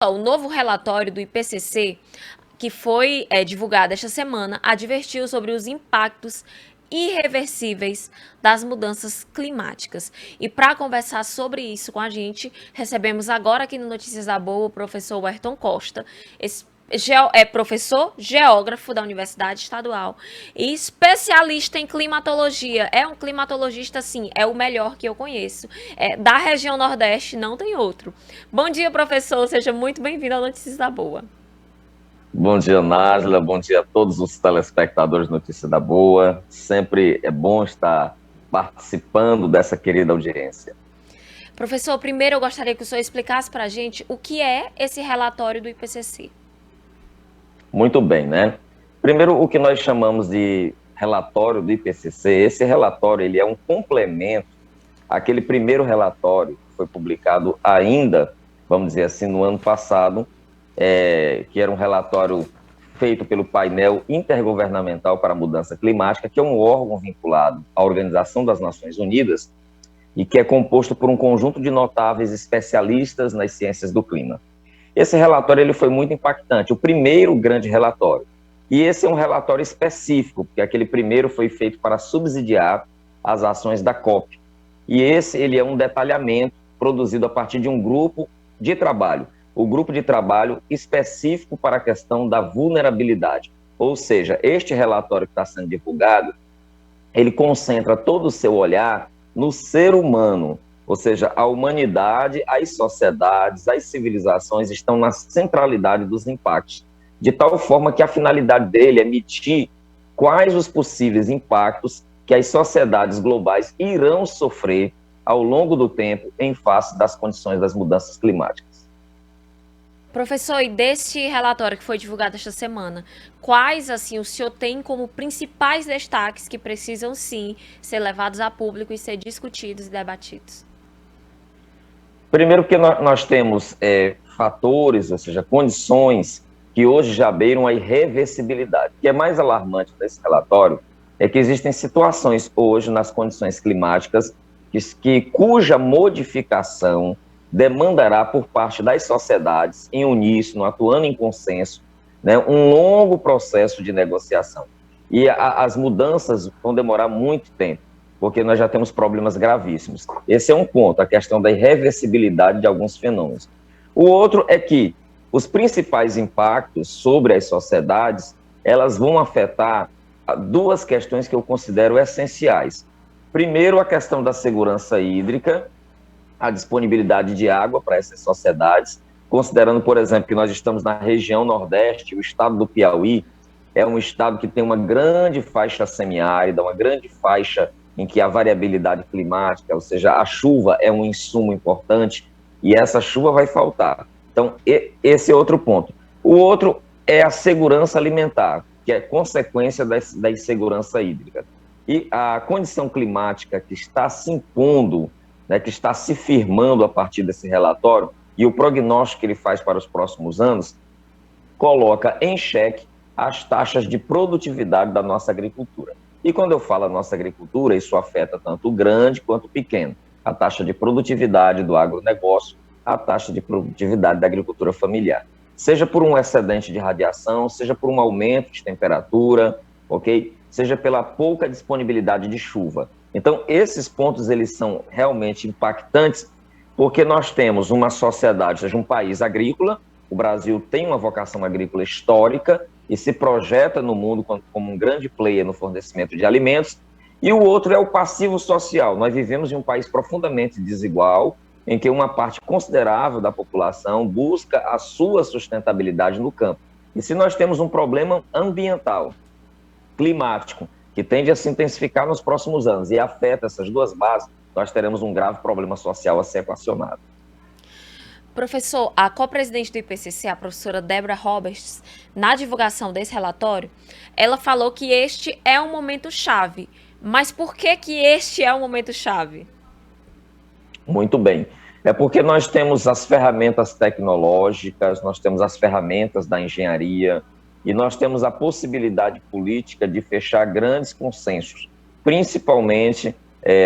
O novo relatório do IPCC, que foi divulgado esta semana, advertiu sobre os impactos irreversíveis das mudanças climáticas. E para conversar sobre isso com a gente, recebemos agora aqui no Notícias da Boa o professor Werton Costa, professor geógrafo da Universidade Estadual e especialista em climatologia. É um climatologista, sim, é o melhor que eu conheço. Da região Nordeste, não tem outro. Bom dia, professor. Seja muito bem-vindo ao Notícias da Boa. Bom dia, Nájila. Bom dia a todos os telespectadores de Notícia da Boa. Sempre é bom estar participando dessa querida audiência. Professor, primeiro eu gostaria que o senhor explicasse para a gente o que é esse relatório do IPCC. Muito bem, né? Primeiro, o que nós chamamos de relatório do IPCC, esse relatório ele é um complemento àquele primeiro relatório que foi publicado ainda, vamos dizer assim, no ano passado, que era um relatório feito pelo Painel Intergovernamental para a Mudança Climática, que é um órgão vinculado à Organização das Nações Unidas e que é composto por um conjunto de notáveis especialistas nas ciências do clima. Esse relatório ele foi muito impactante, o primeiro grande relatório. E esse é um relatório específico, porque aquele primeiro foi feito para subsidiar as ações da COP. E esse ele é um detalhamento produzido a partir de um grupo de trabalho, o grupo de trabalho específico para a questão da vulnerabilidade. Ou seja, este relatório que está sendo divulgado, ele concentra todo o seu olhar no ser humano, ou seja, a humanidade, as sociedades, as civilizações estão na centralidade dos impactos, de tal forma que a finalidade dele é medir quais os possíveis impactos que as sociedades globais irão sofrer ao longo do tempo em face das condições das mudanças climáticas. Professor, e deste relatório que foi divulgado esta semana, quais, assim, o senhor tem como principais destaques que precisam, sim, ser levados a público e ser discutidos e debatidos? Primeiro que nós temos fatores, ou seja, condições que hoje já beiram a irreversibilidade. O que é mais alarmante desse relatório é que existem situações hoje nas condições climáticas cuja modificação demandará por parte das sociedades, em uníssono, atuando em consenso, né, um longo processo de negociação. E as mudanças vão demorar muito tempo, porque nós já temos problemas gravíssimos. Esse é um ponto, a questão da irreversibilidade de alguns fenômenos. O outro é que os principais impactos sobre as sociedades, elas vão afetar duas questões que eu considero essenciais. Primeiro, a questão da segurança hídrica, a disponibilidade de água para essas sociedades, considerando, por exemplo, que nós estamos na região Nordeste, o estado do Piauí é um estado que tem uma grande faixa semiárida, uma grande faixa em que a variabilidade climática, ou seja, a chuva é um insumo importante e essa chuva vai faltar. Então, esse é outro ponto. O outro é a segurança alimentar, que é consequência da insegurança hídrica. E a condição climática que está se impondo, né, que está se firmando a partir desse relatório, e o prognóstico que ele faz para os próximos anos, coloca em xeque as taxas de produtividade da nossa agricultura. E quando eu falo nossa agricultura, isso afeta tanto o grande quanto o pequeno. A taxa de produtividade do agronegócio, a taxa de produtividade da agricultura familiar. Seja por um excedente de radiação, seja por um aumento de temperatura, ok? Seja pela pouca disponibilidade de chuva. Então, esses pontos, eles são realmente impactantes, porque nós temos uma sociedade, ou seja, um país agrícola, o Brasil tem uma vocação agrícola histórica e se projeta no mundo como um grande player no fornecimento de alimentos, e o outro é o passivo social. Nós vivemos em um país profundamente desigual, em que uma parte considerável da população busca a sua sustentabilidade no campo. E se nós temos um problema ambiental, climático, que tende a se intensificar nos próximos anos e afeta essas duas bases, nós teremos um grave problema social a ser equacionado. Professor, a co-presidente do IPCC, a professora Deborah Roberts, na divulgação desse relatório, ela falou que este é um momento chave. Mas por que este é um momento chave? Muito bem. É porque nós temos as ferramentas tecnológicas, nós temos as ferramentas da engenharia e nós temos a possibilidade política de fechar grandes consensos, principalmente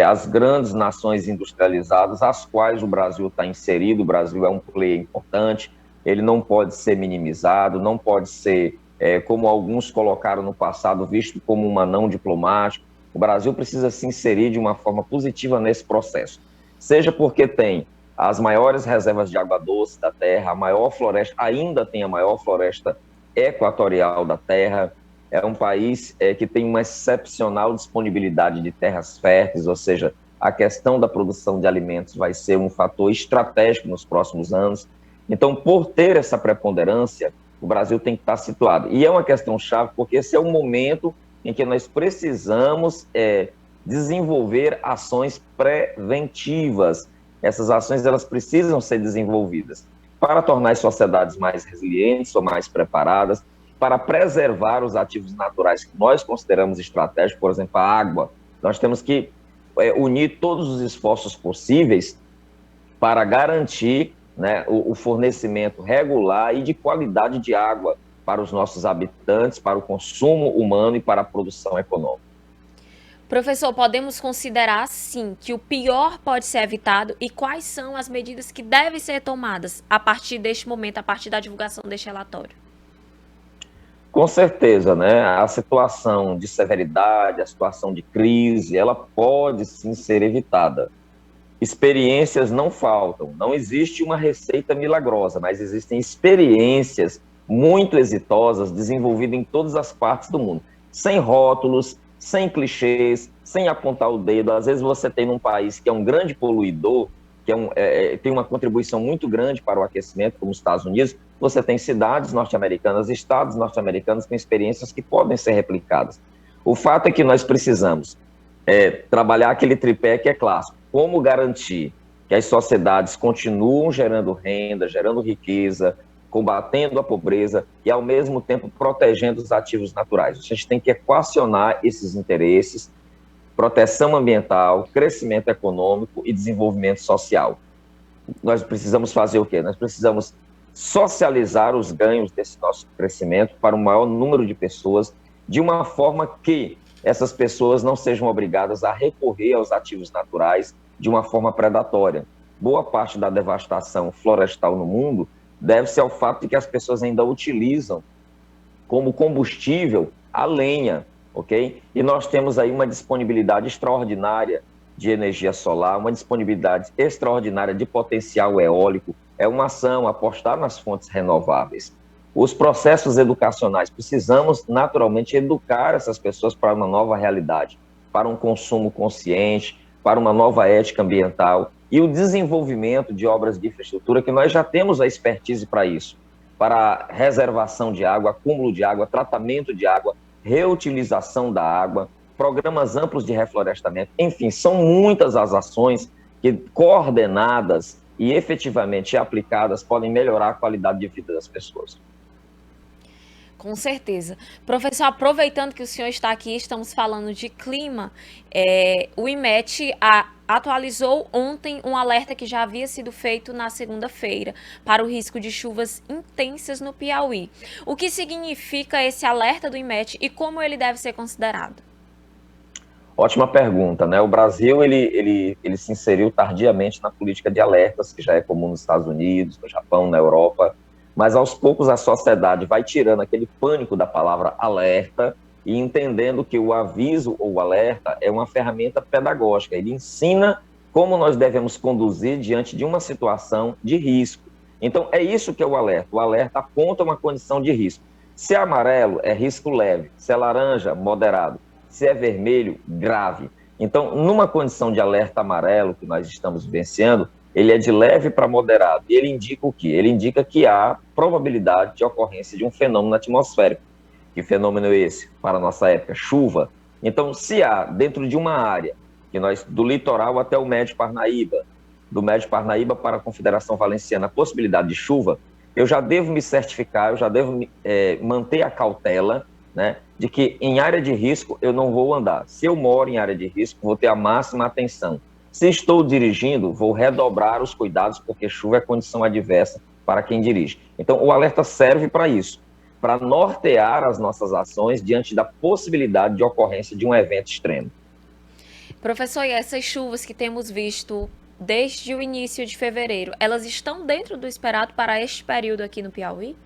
as grandes nações industrializadas, as quais o Brasil está inserido. O Brasil é um player importante, ele não pode ser minimizado, não pode ser, como alguns colocaram no passado, visto como um anão diplomático. O Brasil precisa se inserir de uma forma positiva nesse processo, seja porque tem as maiores reservas de água doce da Terra, a maior floresta, ainda tem a maior floresta equatorial da Terra, é um país que tem uma excepcional disponibilidade de terras férteis, ou seja, a questão da produção de alimentos vai ser um fator estratégico nos próximos anos. Então, por ter essa preponderância, o Brasil tem que estar situado. E é uma questão chave, porque esse é o momento em que nós precisamos desenvolver ações preventivas. Essas ações elas precisam ser desenvolvidas para tornar as sociedades mais resilientes ou mais preparadas, para preservar os ativos naturais que nós consideramos estratégicos, por exemplo, a água. Nós temos que unir todos os esforços possíveis para garantir, né, o fornecimento regular e de qualidade de água para os nossos habitantes, para o consumo humano e para a produção econômica. Professor, podemos considerar, sim, que o pior pode ser evitado e quais são as medidas que devem ser tomadas a partir deste momento, a partir da divulgação deste relatório? Com certeza, né? A situação de severidade, a situação de crise, ela pode sim ser evitada. Experiências não faltam, não existe uma receita milagrosa, mas existem experiências muito exitosas desenvolvidas em todas as partes do mundo, sem rótulos, sem clichês, sem apontar o dedo. Às vezes você tem num país que é um grande poluidor, que tem uma contribuição muito grande para o aquecimento, como os Estados Unidos, você tem cidades norte-americanas, estados norte-americanos com experiências que podem ser replicadas. O fato é que nós precisamos trabalhar aquele tripé que é clássico. Como garantir que as sociedades continuam gerando renda, gerando riqueza, combatendo a pobreza e, ao mesmo tempo, protegendo os ativos naturais. A gente tem que equacionar esses interesses, proteção ambiental, crescimento econômico e desenvolvimento social. Nós precisamos fazer o quê? Nós precisamos socializar os ganhos desse nosso crescimento para o maior número de pessoas, de uma forma que essas pessoas não sejam obrigadas a recorrer aos ativos naturais de uma forma predatória. Boa parte da devastação florestal no mundo deve-se ao fato de que as pessoas ainda utilizam como combustível a lenha, ok? E nós temos aí uma disponibilidade extraordinária de energia solar, uma disponibilidade extraordinária de potencial eólico. É uma ação, apostar nas fontes renováveis. Os processos educacionais, precisamos naturalmente educar essas pessoas para uma nova realidade, para um consumo consciente, para uma nova ética ambiental e o desenvolvimento de obras de infraestrutura, que nós já temos a expertise para isso, para reservação de água, acúmulo de água, tratamento de água, reutilização da água, programas amplos de reflorestamento, enfim, são muitas as ações que, coordenadas e efetivamente aplicadas, podem melhorar a qualidade de vida das pessoas. Com certeza. Professor, aproveitando que o senhor está aqui, estamos falando de clima, o IMET atualizou ontem um alerta que já havia sido feito na segunda-feira para o risco de chuvas intensas no Piauí. O que significa esse alerta do IMET e como ele deve ser considerado? Ótima pergunta, né? O Brasil, ele se inseriu tardiamente na política de alertas, que já é comum nos Estados Unidos, no Japão, na Europa, mas aos poucos a sociedade vai tirando aquele pânico da palavra alerta e entendendo que o aviso ou o alerta é uma ferramenta pedagógica. Ele ensina como nós devemos conduzir diante de uma situação de risco. Então, é isso que é o alerta. O alerta aponta uma condição de risco. Se é amarelo, é risco leve. Se é laranja, moderado. Se é vermelho, grave. Então, numa condição de alerta amarelo que nós estamos vivenciando, ele é de leve para moderado. E ele indica o quê? Ele indica que há probabilidade de ocorrência de um fenômeno atmosférico. Que fenômeno é esse? Para a nossa época, chuva. Então, se há dentro de uma área, do litoral até o Médio Parnaíba, do Médio Parnaíba para a Confederação Valenciana, a possibilidade de chuva, eu já devo me certificar, eu já devo manter a cautela, né, de que em área de risco eu não vou andar. Se eu moro em área de risco, vou ter a máxima atenção. Se estou dirigindo, vou redobrar os cuidados, porque chuva é condição adversa para quem dirige. Então, o alerta serve para isso, para nortear as nossas ações diante da possibilidade de ocorrência de um evento extremo. Professor, e essas chuvas que temos visto desde o início de fevereiro, elas estão dentro do esperado para este período aqui no Piauí?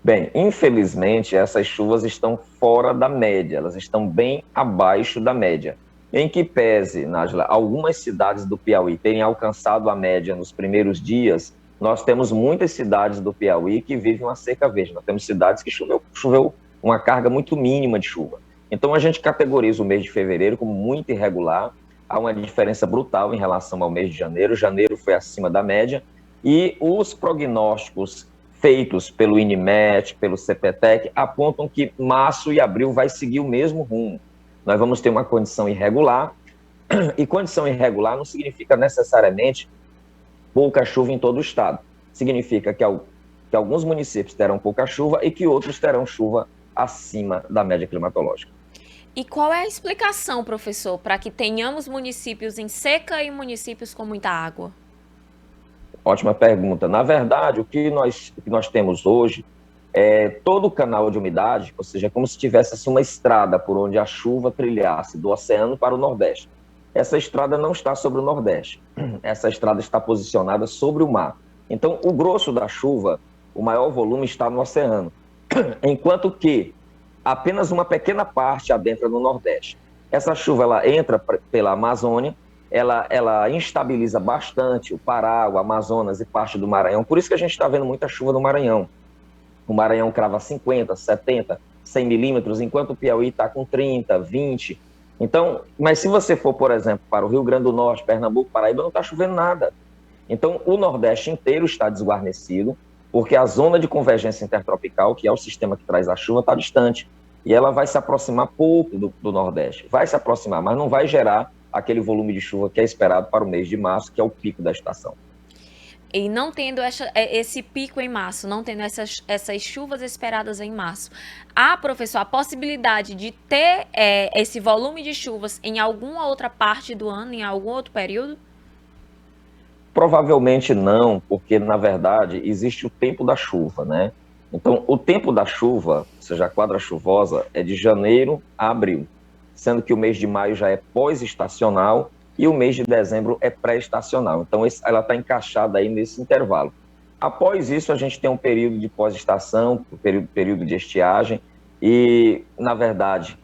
Bem, infelizmente, essas chuvas estão fora da média, elas estão bem abaixo da média. Em que pese, Nájila, algumas cidades do Piauí terem alcançado a média nos primeiros dias, nós temos muitas cidades do Piauí que vivem uma seca verde. Nós temos cidades que choveu uma carga muito mínima de chuva. Então, a gente categoriza o mês de fevereiro como muito irregular. Há uma diferença brutal em relação ao mês de janeiro. Janeiro foi acima da média. E os prognósticos feitos pelo INMET, pelo CPTEC, apontam que março e abril vai seguir o mesmo rumo. Nós vamos ter uma condição irregular, e condição irregular não significa necessariamente pouca chuva em todo o estado. Significa que alguns municípios terão pouca chuva e que outros terão chuva acima da média climatológica. E qual é a explicação, professor, para que tenhamos municípios em seca e municípios com muita água? Ótima pergunta. Na verdade, o que nós temos hoje é todo o canal de umidade, ou seja, é como se tivesse assim, uma estrada por onde a chuva trilhasse do oceano para o Nordeste. Essa estrada não está sobre o Nordeste, essa estrada está posicionada sobre o mar. Então, o grosso da chuva, o maior volume está no oceano, enquanto que apenas uma pequena parte adentra no Nordeste. Essa chuva ela entra pela Amazônia, ela instabiliza bastante o Pará, o Amazonas e parte do Maranhão. Por isso que a gente está vendo muita chuva no Maranhão. O Maranhão crava 50, 70, 100 milímetros, enquanto o Piauí está com 30, 20. Então, mas se você for, por exemplo, para o Rio Grande do Norte, Pernambuco, Paraíba, não está chovendo nada. Então, o Nordeste inteiro está desguarnecido, porque a zona de convergência intertropical, que é o sistema que traz a chuva, está distante. E ela vai se aproximar pouco do Nordeste. Vai se aproximar, mas não vai gerar aquele volume de chuva que é esperado para o mês de março, que é o pico da estação. E não tendo esse pico em março, não tendo essas chuvas esperadas em março, há, professor, a possibilidade de ter esse volume de chuvas em alguma outra parte do ano, em algum outro período? Provavelmente não, porque, na verdade, existe o tempo da chuva, né? Então, o tempo da chuva, ou seja, a quadra chuvosa, é de janeiro a abril, sendo que o mês de maio já é pós-estacional e o mês de dezembro é pré-estacional. Então, ela está encaixada aí nesse intervalo. Após isso, a gente tem um período de pós-estação, período de estiagem, e, na verdade,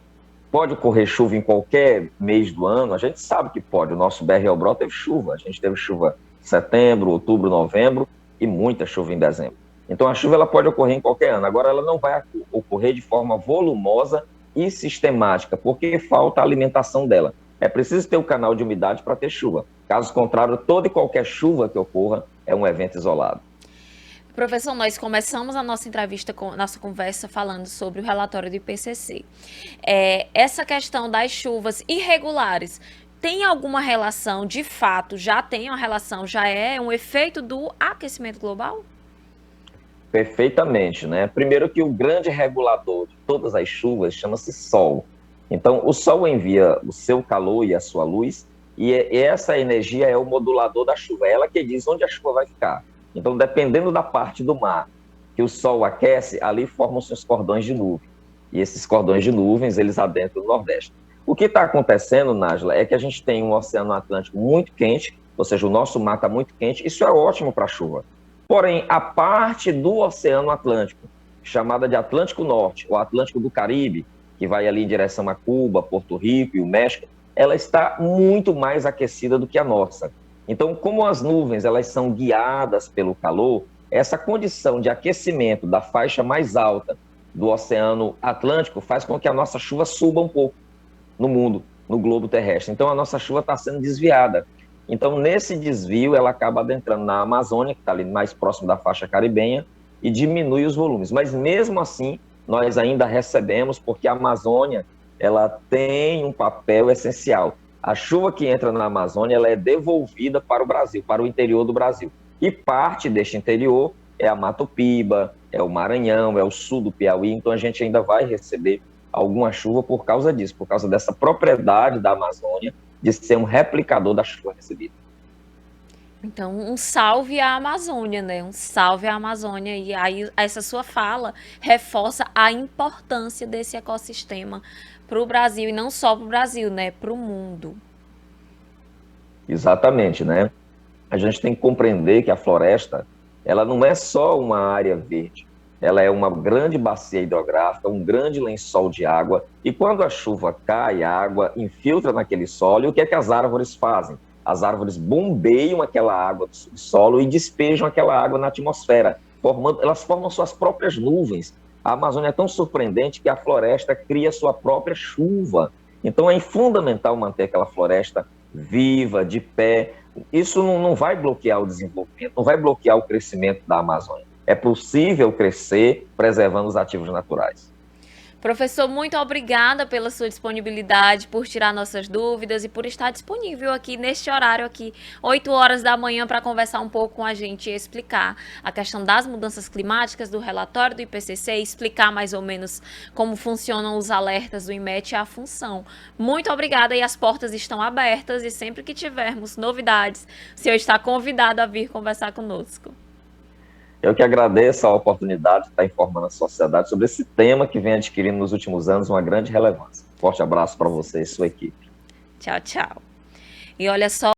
pode ocorrer chuva em qualquer mês do ano? A gente sabe que pode. O nosso BR-Elbró teve chuva. A gente teve chuva em setembro, outubro, novembro e muita chuva em dezembro. Então, a chuva ela pode ocorrer em qualquer ano. Agora, ela não vai ocorrer de forma volumosa e sistemática, porque falta a alimentação dela. É preciso ter o canal de umidade para ter chuva. Caso contrário, toda e qualquer chuva que ocorra é um evento isolado. Professor, nós começamos a nossa entrevista, nossa conversa, falando sobre o relatório do IPCC. Essa questão das chuvas irregulares tem alguma relação, de fato, já tem uma relação, já é um efeito do aquecimento global? Perfeitamente, né? Primeiro que o grande regulador de todas as chuvas chama-se Sol. Então, o Sol envia o seu calor e a sua luz, e essa energia é o modulador da chuva, é ela que diz onde a chuva vai ficar. Então, dependendo da parte do mar que o Sol aquece, ali formam-se os cordões de nuvem. E esses cordões de nuvens, eles adentram o Nordeste. O que está acontecendo, Nájila, é que a gente tem um Oceano Atlântico muito quente, ou seja, o nosso mar está muito quente, isso é ótimo para a chuva. Porém, a parte do Oceano Atlântico, chamada de Atlântico Norte, ou Atlântico do Caribe, que vai ali em direção a Cuba, Porto Rico e o México, ela está muito mais aquecida do que a nossa. Então, como as nuvens elas são guiadas pelo calor, essa condição de aquecimento da faixa mais alta do Oceano Atlântico faz com que a nossa chuva suba um pouco no mundo, no globo terrestre. Então, a nossa chuva está sendo desviada. Então, nesse desvio, ela acaba adentrando na Amazônia, que está ali mais próximo da faixa caribenha, e diminui os volumes. Mas, mesmo assim, nós ainda recebemos, porque a Amazônia ela tem um papel essencial. A chuva que entra na Amazônia ela é devolvida para o Brasil, para o interior do Brasil. E parte deste interior é a Mato Piba, é o Maranhão, é o sul do Piauí. Então, a gente ainda vai receber alguma chuva por causa disso, por causa dessa propriedade da Amazônia de ser um replicador da chuva recebida. Então, um salve à Amazônia, né? Um salve à Amazônia. E aí, essa sua fala reforça a importância desse ecossistema para o Brasil, e não só para o Brasil, né? Para o mundo. Exatamente, né? A gente tem que compreender que a floresta, ela não é só uma área verde, ela é uma grande bacia hidrográfica, um grande lençol de água, e quando a chuva cai, a água infiltra naquele solo, e o que é que as árvores fazem? As árvores bombeiam aquela água do subsolo e despejam aquela água na atmosfera, elas formam suas próprias nuvens. A Amazônia é tão surpreendente que a floresta cria sua própria chuva. Então é fundamental manter aquela floresta viva, de pé. Isso não vai bloquear o desenvolvimento, não vai bloquear o crescimento da Amazônia. É possível crescer preservando os ativos naturais. Professor, muito obrigada pela sua disponibilidade, por tirar nossas dúvidas e por estar disponível aqui neste horário aqui, 8 horas da manhã, para conversar um pouco com a gente e explicar a questão das mudanças climáticas, do relatório do IPCC, e explicar mais ou menos como funcionam os alertas do INMET e a função. Muito obrigada, e as portas estão abertas, e sempre que tivermos novidades, o senhor está convidado a vir conversar conosco. Eu que agradeço a oportunidade de estar informando a sociedade sobre esse tema que vem adquirindo nos últimos anos uma grande relevância. Forte abraço para você e sua equipe. Tchau, tchau. E olha só.